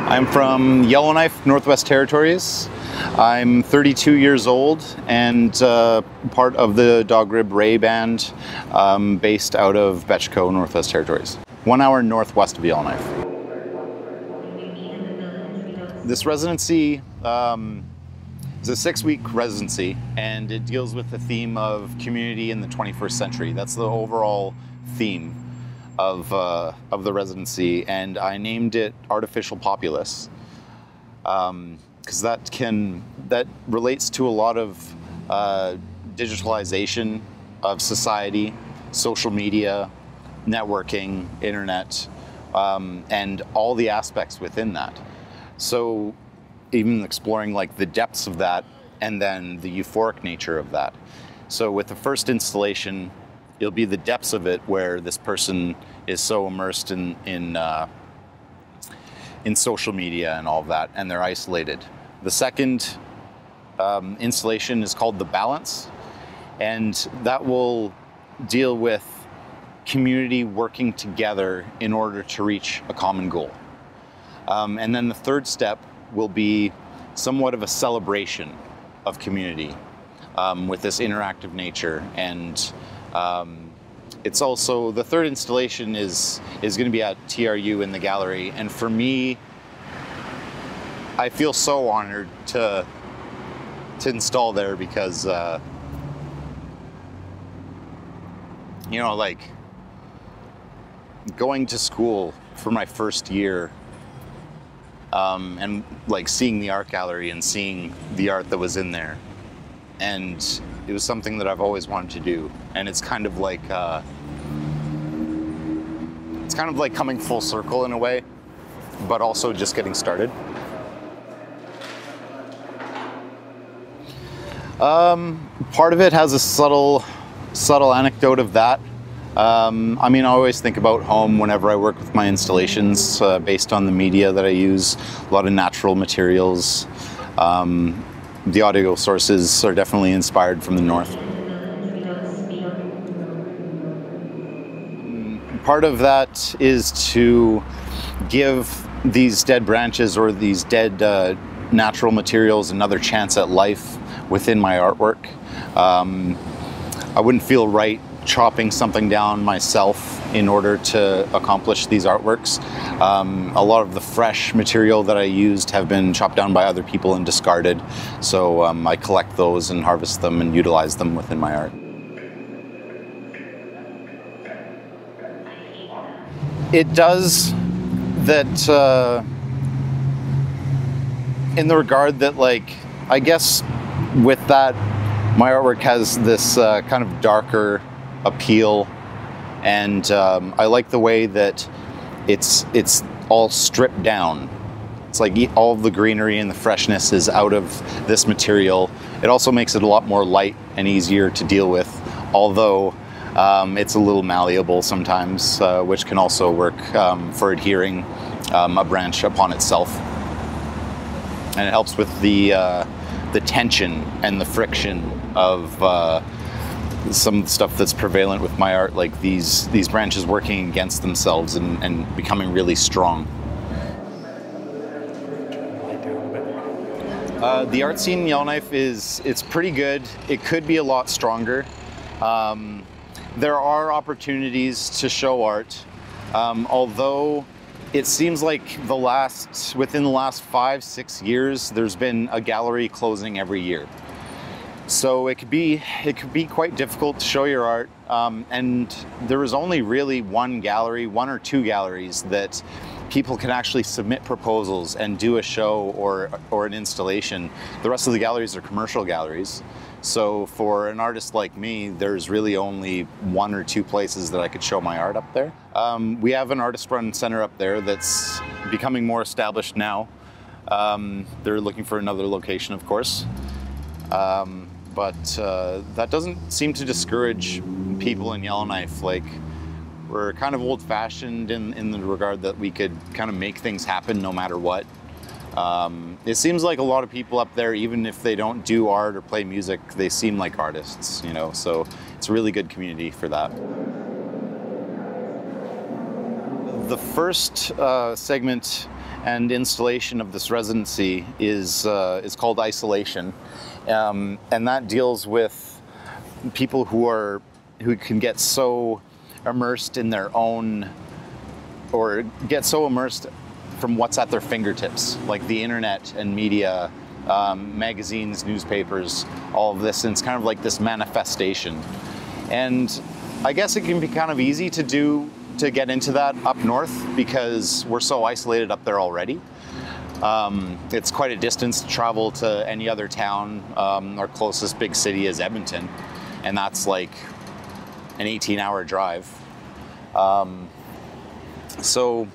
I'm from Yellowknife, Northwest Territories. I'm 32 years old and part of the Dog Rib Ray band based out of Betchco, Northwest Territories. 1 hour northwest of Yellowknife. This residency is a 6-week residency, and it deals with the theme of community in the 21st century. That's the overall theme of the residency, and I named it Artificial Populace because that relates to a lot of digitalization of society, social media, networking, internet, and all the aspects within that. So even exploring like the depths of that and then the euphoric nature of that. So with the first installation, it'll be the depths of it where this person is so immersed in social media and all of that, and they're isolated. The second installation is called The Balance, and that will deal with community working together in order to reach a common goal. And then the third step will be somewhat of a celebration of community with this interactive nature. And it's also, the third installation is going to be at TRU in the gallery. And for me, I feel so honored to install there because, you know, like going to school for my first year and like seeing the art gallery and seeing the art that was in there. And it was something that I've always wanted to do. And it's kind of like coming full circle in a way, but also just getting started. Part of it has a subtle anecdote of that. I mean, I always think about home whenever I work with my installations based on the media that I use, a lot of natural materials. The audio sources are definitely inspired from the north. Part of that is to give these dead branches or these dead natural materials another chance at life within my artwork. I wouldn't feel right chopping something down myself in order to accomplish these artworks. A lot of the fresh material that I used have been chopped down by other people and discarded. So I collect those and harvest them and utilize them within my art. It does that in the regard that, like, I guess with that, my artwork has this kind of darker appeal, and I like the way that it's all stripped down. It's like all of the greenery and the freshness is out of this material. It also makes it a lot more light and easier to deal with, although it's a little malleable sometimes, which can also work for adhering a branch upon itself. And it helps with the tension and the friction of some stuff that's prevalent with my art, like these branches working against themselves and becoming really strong. The art scene in Yellowknife it's pretty good. It could be a lot stronger. There are opportunities to show art, although it seems like within the last 5-6 years, there's been a gallery closing every year. So it could be quite difficult to show your art, and there is only really one or two galleries that people can actually submit proposals and do a show or an installation. The rest of the galleries are commercial galleries. So for an artist like me, there's really only 1 or 2 places that I could show my art up there. We have an artist-run center up there that's becoming more established now. They're looking for another location, of course. But that doesn't seem to discourage people in Yellowknife. Like, we're kind of old-fashioned in the regard that we could kind of make things happen no matter what. It seems like a lot of people up there, even if they don't do art or play music, they seem like artists, you know, so it's a really good community for that. The first segment and installation of this residency is called isolation, and that deals with people who can get so immersed in their own, or get so immersed from what's at their fingertips, like the internet and media, magazines, newspapers, all of this, and it's kind of like this manifestation. And I guess it can be kind of easy to get into that up north because we're so isolated up there already. It's quite a distance to travel to any other town. Our closest big city is Edmonton, and that's like an 18-hour drive. So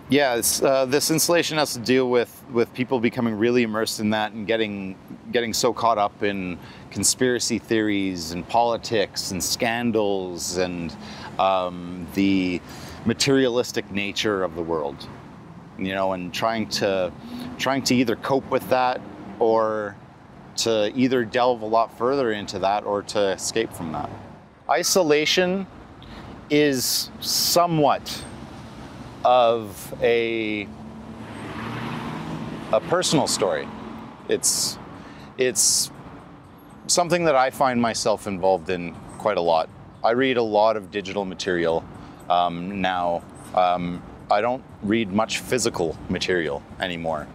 yeah, this installation has to deal with people becoming really immersed in that and getting so caught up in conspiracy theories and politics and scandals and the materialistic nature of the world, you know, and trying to either cope with that or to either delve a lot further into that or to escape from that. Isolation is somewhat of a personal story. It's something that I find myself involved in quite a lot. I read a lot of digital material now. I don't read much physical material anymore.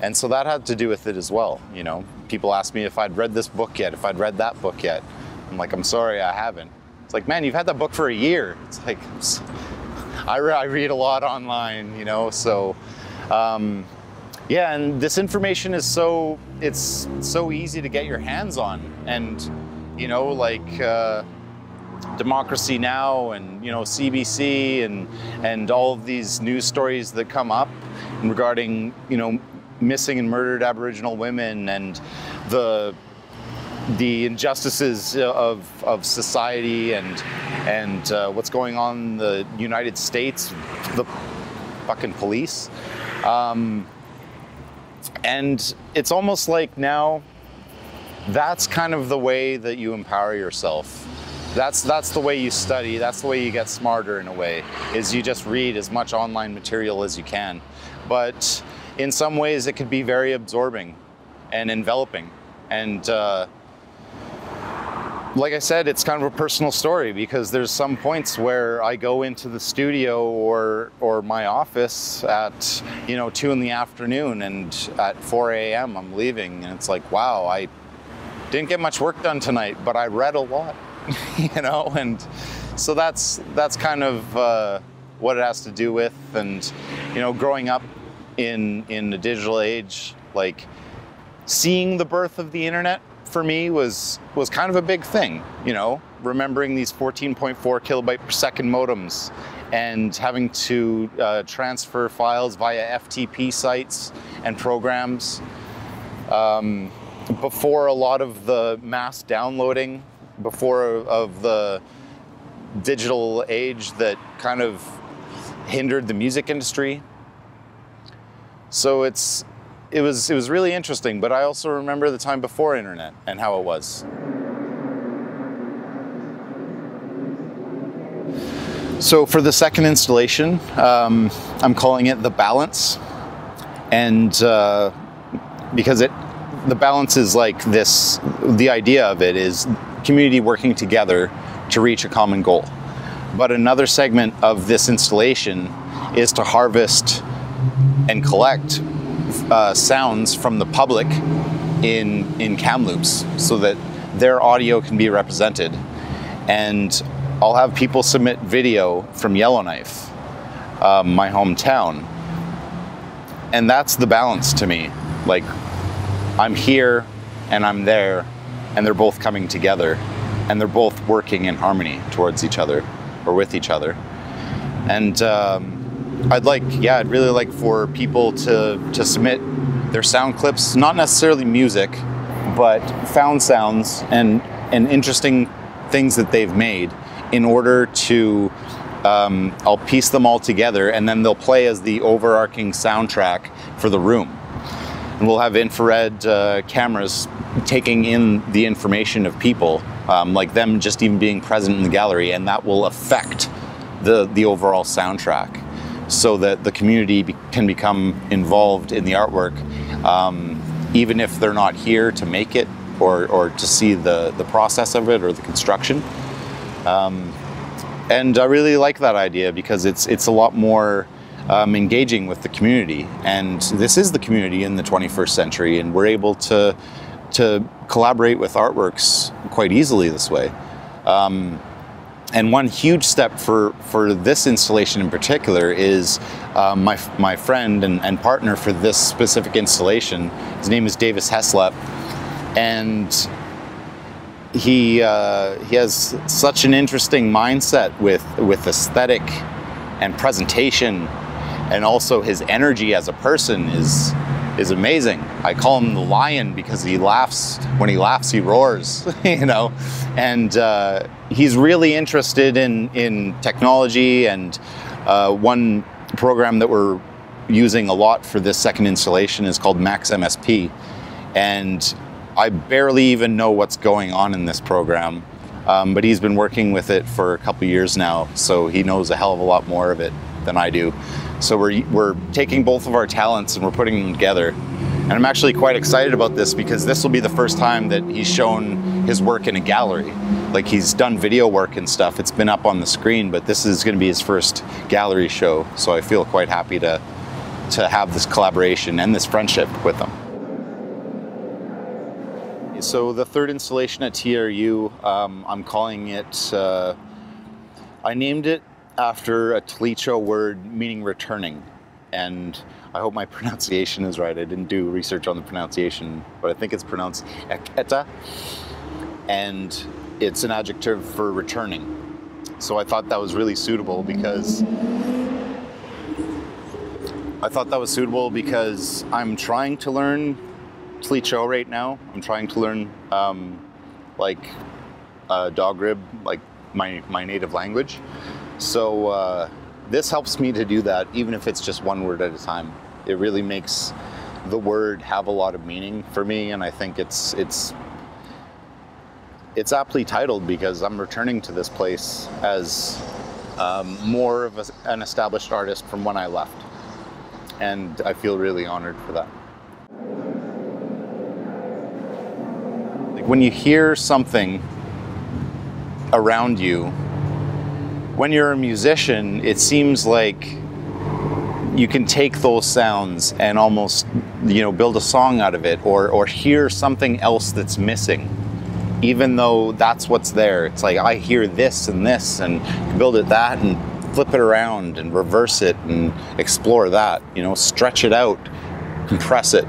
And so that had to do with it as well. You know, people ask me if I'd read this book yet, if I'd read that book yet. I'm like, I'm sorry, I haven't. It's like, man, you've had that book for a year. It's like, I read a lot online, you know, so yeah, and this information is it's so easy to get your hands on, and you know, like Democracy Now! And you know, CBC and all of these news stories that come up regarding, you know, missing and murdered Aboriginal women and the injustices of society and what's going on in the United States, the fucking police. And it's almost like now that's kind of the way that you empower yourself. That's the way you study, that's the way you get smarter in a way, is you just read as much online material as you can. But in some ways it could be very absorbing and enveloping. And like I said, it's kind of a personal story because there's some points where I go into the studio or my office at, you know, 2 in the afternoon, and at 4 a.m. I'm leaving, and it's like, wow, I didn't get much work done tonight, but I read a lot, you know, and so that's kind of what it has to do with. And, you know, growing up in the digital age, like seeing the birth of the internet for me was kind of a big thing, you know, remembering these 14.4 kilobyte per second modems and having to transfer files via FTP sites and programs. Before a lot of the mass downloading, before of the digital age that kind of hindered the music industry. So it was really interesting, but I also remember the time before internet and how it was. So for the second installation, I'm calling it The Balance. And because the balance is like this, the idea of it is community working together to reach a common goal. But another segment of this installation is to harvest and collect sounds from the public in cam loops so that their audio can be represented. And I'll have people submit video from Yellowknife, my hometown. And that's the balance to me. Like, I'm here and I'm there, and they're both coming together, and they're both working in harmony towards each other or with each other. And I'd really like for people to submit their sound clips, not necessarily music, but found sounds and interesting things that they've made, in order to, I'll piece them all together, and then they'll play as the overarching soundtrack for the room. And we'll have infrared cameras taking in the information of people, like them just even being present in the gallery, and that will affect the overall soundtrack. so that the community can become involved in the artwork, even if they're not here to make it or to see the process of it or the construction. And I really like that idea because it's a lot more engaging with the community, and this is the community in the 21st century, and we're able to collaborate with artworks quite easily this way. And one huge step for this installation in particular is my friend and partner for this specific installation. His name is Davis Heslop, and he has such an interesting mindset with aesthetic and presentation, and also his energy as a person is amazing. I call him the lion because he laughs. When he laughs, he roars, you know. And he's really interested in technology, and one program that we're using a lot for this second installation is called Max MSP. And I barely even know what's going on in this program, but he's been working with it for a couple years now, so he knows a hell of a lot more of it than I do. So we're taking both of our talents and we're putting them together. And I'm actually quite excited about this because this will be the first time that he's shown his work in a gallery. Like, he's done video work and stuff, it's been up on the screen, but this is going to be his first gallery show. So I feel quite happy to have this collaboration and this friendship with him. So the third installation at TRU, I'm calling it, I named it after a Tlicho word meaning returning. And I hope my pronunciation is right. I didn't do research on the pronunciation, but I think it's pronounced eketa. And it's an adjective for returning. So I thought that was really suitable because I'm trying to learn Tlicho right now. I'm trying to learn Dogrib, like my native language. So this helps me to do that, even if it's just one word at a time. It really makes the word have a lot of meaning for me, and I think it's aptly titled because I'm returning to this place as more of an established artist from when I left, and I feel really honored for that. Like, when you hear something around you, when you're a musician, it seems like you can take those sounds and almost, build a song out of it, or hear something else that's missing, even though that's what's there. It's like, I hear this and build it that and flip it around and reverse it and explore that, stretch it out, compress it.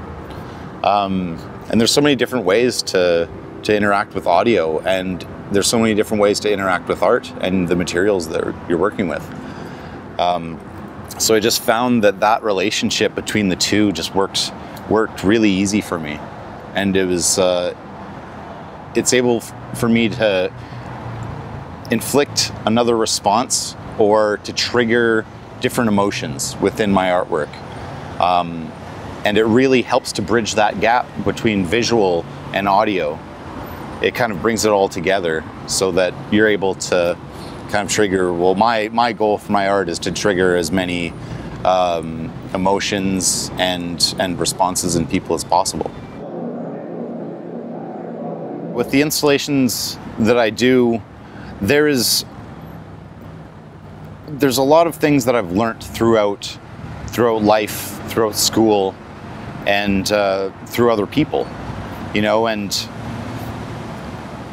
And there's so many different ways to interact with audio, and there's so many different ways to interact with art and the materials that you're working with. So I just found that relationship between the two just worked really easy for me, and it's able for me to inflict another response or to trigger different emotions within my artwork, and it really helps to bridge that gap between visual and audio. It kind of brings it all together so that you're able to kind of trigger, well, my goal for my art is to trigger as many emotions and responses in people as possible. With the installations that I do, there's a lot of things that I've learned throughout life, throughout school, and through other people, and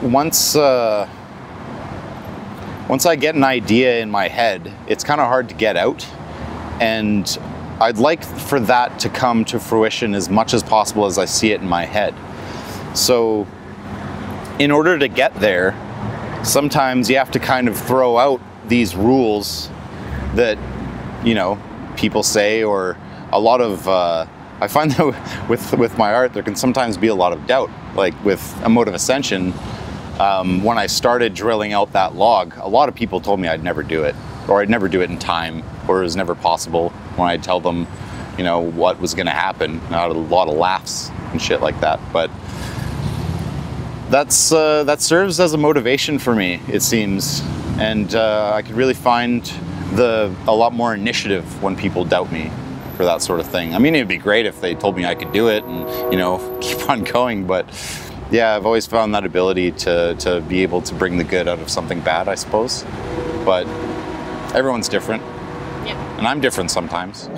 once I get an idea in my head, it's kind of hard to get out, and I'd like for that to come to fruition as much as possible as I see it in my head. So in order to get there, sometimes you have to kind of throw out these rules that, people say, or a lot of, I find that with my art, there can sometimes be a lot of doubt. Like with A Mode of Ascension, when I started drilling out that log, a lot of people told me I'd never do it, or I'd never do it in time, or it was never possible when I'd tell them, what was going to happen. I had a lot of laughs and shit like that. But that serves as a motivation for me, it seems. And I could really find a lot more initiative when people doubt me for that sort of thing. I mean, it'd be great if they told me I could do it and, you know, keep on going, but yeah, I've always found that ability to be able to bring the good out of something bad, I suppose. But everyone's different. Yep. And I'm different sometimes.